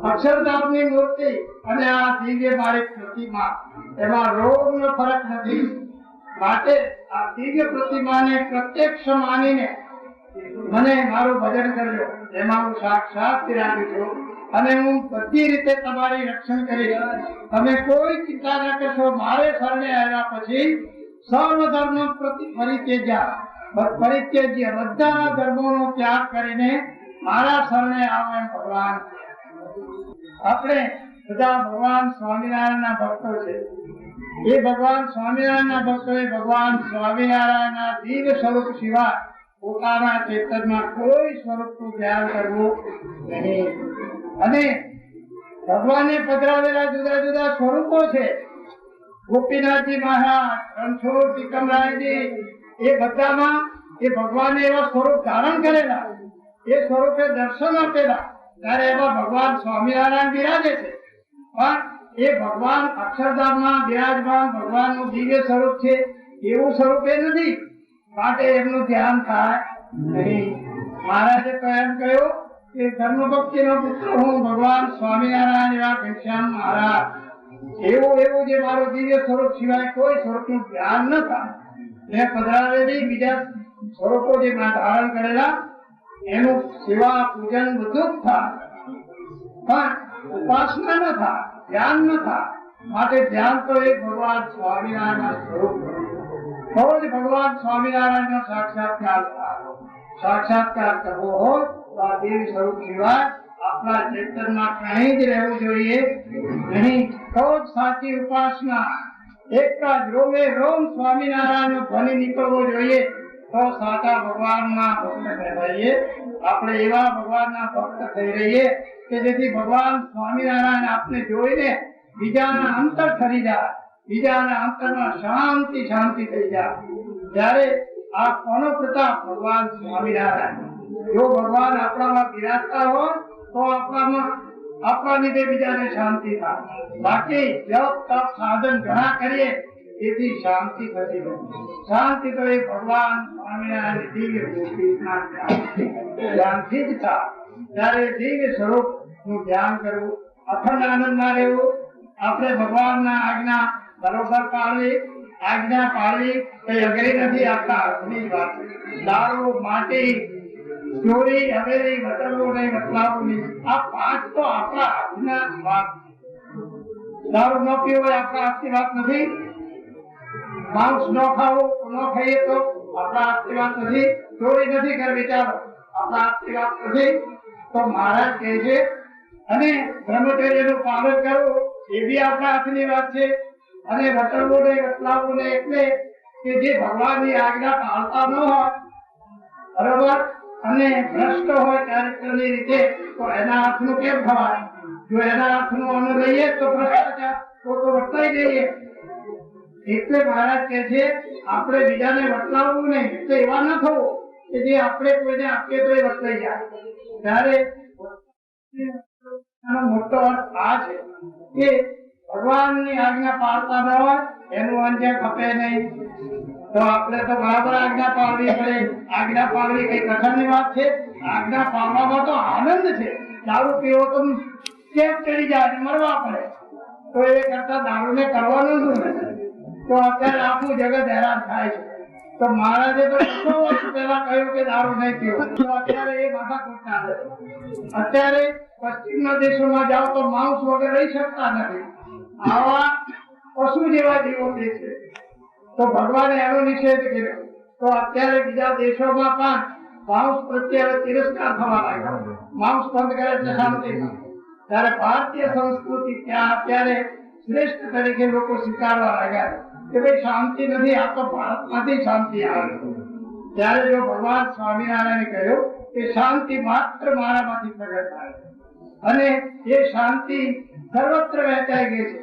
અક્ષરધામની મૂર્તિ અને આ દિવ્ય મારી પ્રતિમા એમાં રોગનો ફરક નથી. માટે આ દિવ્ય પ્રતિમાને પ્રત્યક્ષ માનીને મને મારું ભજન કરજો. એમાં હું સાક્ષાત બિરાજું છું અને હું બધી રીતે તમારી રક્ષણ કરીશ. તમે કોઈ ચિંતા ન કરશો. મારે શરણે આવ્યા પછી સર્વ ધર્મ પરિત્યજ્ય બધા ધર્મોનો ત્યાગ કરીને મારા શરણે આવો એમ ભગવાન. આપણે બધા ભગવાન સ્વામિનારાયણના ભક્તો છે. એ ભગવાન સ્વામિનારાયણના ભક્તોએ ભગવાન સ્વામિનારાયણના દિવ્ય સ્વરૂપ સિવાય પોતાના ચેતનમાં કોઈ સ્વરૂપનું ધ્યાન કરવું નહીં. અને ભગવાને પધરાવેલા જુદા જુદા સ્વરૂપો છે. ગોપીનાથજી મહારાજ, રણછોડ ટીકમરાયજી, એ બધામાં એ ભગવાને એવા સ્વરૂપ ધારણ કરેલા, એ સ્વરૂપે દર્શન આપેલા, ત્યારે એમાં ભગવાન સ્વામિનારાયણ બિરાજે છે. પણ એ ભગવાન અક્ષરધામમાં બિરાજમાન ભગવાનનું દિવ્ય સ્વરૂપ છે એવું સ્વરૂપ એ નથી. માટે એમનું ધ્યાન થાય નહીં. મહારાજે તો એમ કહ્યું કે ધર્મ ભક્તિનો પુત્ર હું ભગવાન સ્વામિનારાયણ એવા ઘનશ્યામ મહારાજ. એવું જે મારું દિવ્ય સ્વરૂપ સિવાય કોઈ સ્વરૂપનું ધ્યાન ન થાય. મેં પધરાવેલી બીજા સ્વરૂપો જે ધારણ કરેલા એનું સેવા પૂજન બધું જ થાય, પણ ઉપાસના ન થાય, ધ્યાન ન થાય. માટે ધ્યાન તો એક ભગવાન સ્વામિનારાયણ સ્વરૂપ, તો જ ભગવાન સ્વામિનારાયણ નો સાક્ષાત્કાર કરવો હોય તો આ દેવી સ્વરૂપ સિવાય આપણા ચેતનમાં કहीं જ રહેવું જોઈએ નહીં. તો જ સાચી ઉપાસના. એક જ રોમે રોમ સ્વામિનારાયણ નો ધ્વનિ નીકળવો જોઈએ તો સાચા ભગવાનના ભક્ત કહેવાઈએ. આપણે એવા ભગવાનના ભક્ત થઈ રહીએ કે જેથી ભગવાન સ્વામિનારાયણ આપને જોઈને બીજાના અંતર ઠરી જાય, બીજાના અંતરમાં શાંતિ થઈ જાય. ત્યારે આ કોનો પ્રતાપ? ભગવાન સ્વામિનારાયણ. જો ભગવાન આપણામાં બિરાજતા હોય તો આપણા લીધે બીજાને શાંતિ થાય. બાકી જપ તપ સાધન ઘણા કરીએ એથી શાંતિ થતી નથી. શાંતિ તો એ ભગવાન સ્વામિનારાયણ દિવ્ય મૂર્તિના ધ્યાનથી જ થાય. ત્યારે દિવ્ય સ્વરૂપ નું ધ્યાન કરવું, અખંડ આનંદમાં રહેવું. આપણે ભગવાનના આજ્ઞા બરોબર પાળવી. આજ્ઞા પાળવી કઈ અઘરી નથી, આપણા હાથની વાત. દારૂ, માટી, ચોરી, હવેલી, વટરવું નહીં, વટલાવું નહીં, આ પાંચ તો આપણા હાથના વાત. દારૂ ન પીવો આપણા હાથની વાત નથી. માંસ ન ખાવું, ન ખાઈએ તો આપણા હાથની વાત નથી. ચોરી નથી કરવી, ચાલો આપણા હાથની વાત નથી. તો મહારાજ કહે છે અને બ્રહ્મચર્યનું પાલન કરવું એ બી આપણા હાથની વાત છે. અને વટરવું નહીં, વટલાવું નહીં એટલે કે જે ભગવાનની આજ્ઞા પાળતા ન હોય, બરોબર, અને ભ્રષ્ટ હોય ચારિત્રની રીતે, તો એના હાથનું કેમ થવાય? જો એના હાથનું અન્ન લઈએ તો ભ્રષ્ટાચાર, તો વટલાઈ જઈએ. એટલે મહારાજ કહે છે આપણે બીજાને વટલાવવું નહીં. એટલે એવા ન થવું કે જે આપણે કોઈને આપીએ તો એ વટલાઈ જાય. ત્યારે મોટો અર્થ આ છે કે ભગવાનની આજ્ઞા પાળતા ન હોય એનું અંજે ખપે નહીં. તો આપણે તો બરાબર આજ્ઞા પાળવી પડે. આજ્ઞા પાળવી કઈ કઠણની વાત છે? આજ્ઞા પાળવામાં તો આનંદ છે. દારૂ પીવો તો કેમ ચડી જાય, મરવા પડે. તો એ કરતા દારૂને કરવાનું શું નથી? તો અત્યારે આખું જગત હેરાન થાય છે. તો મહારાજે તો 100 વર્ષ પહેલા કહ્યું કે દારૂ નહીં પીવો. તો અત્યારે એ માથાકૂટ ના રહે. અત્યારે પશ્ચિમના દેશોમાં જાઓ તો માંસ વગર રહી શકતા નથી. આવા પશુ જેવા જીવો છે. તો ભગવાને એનો નિષેધ કર્યો. તો અત્યારે બીજા દેશોમાં પણ માંસ પ્રત્યે તિરસ્કાર થવા લાગ્યો. માંસ બંધ કરે એટલે શાંતિ. ત્યારે ભારતીય સંસ્કૃતિ ત્યાં અત્યારે શ્રેષ્ઠ તરીકે લોકો સ્વીકારવા લાગ્યા કે ભાઈ શાંતિ નથી, આ તો ભારતમાંથી શાંતિ આવે. ત્યારે જો ભગવાન સ્વામિનારાયણે કહ્યું કે શાંતિ માત્ર મારામાંથી પ્રગટ થાય અને એ શાંતિ સર્વત્ર વહેંચાઈ ગઈ છે.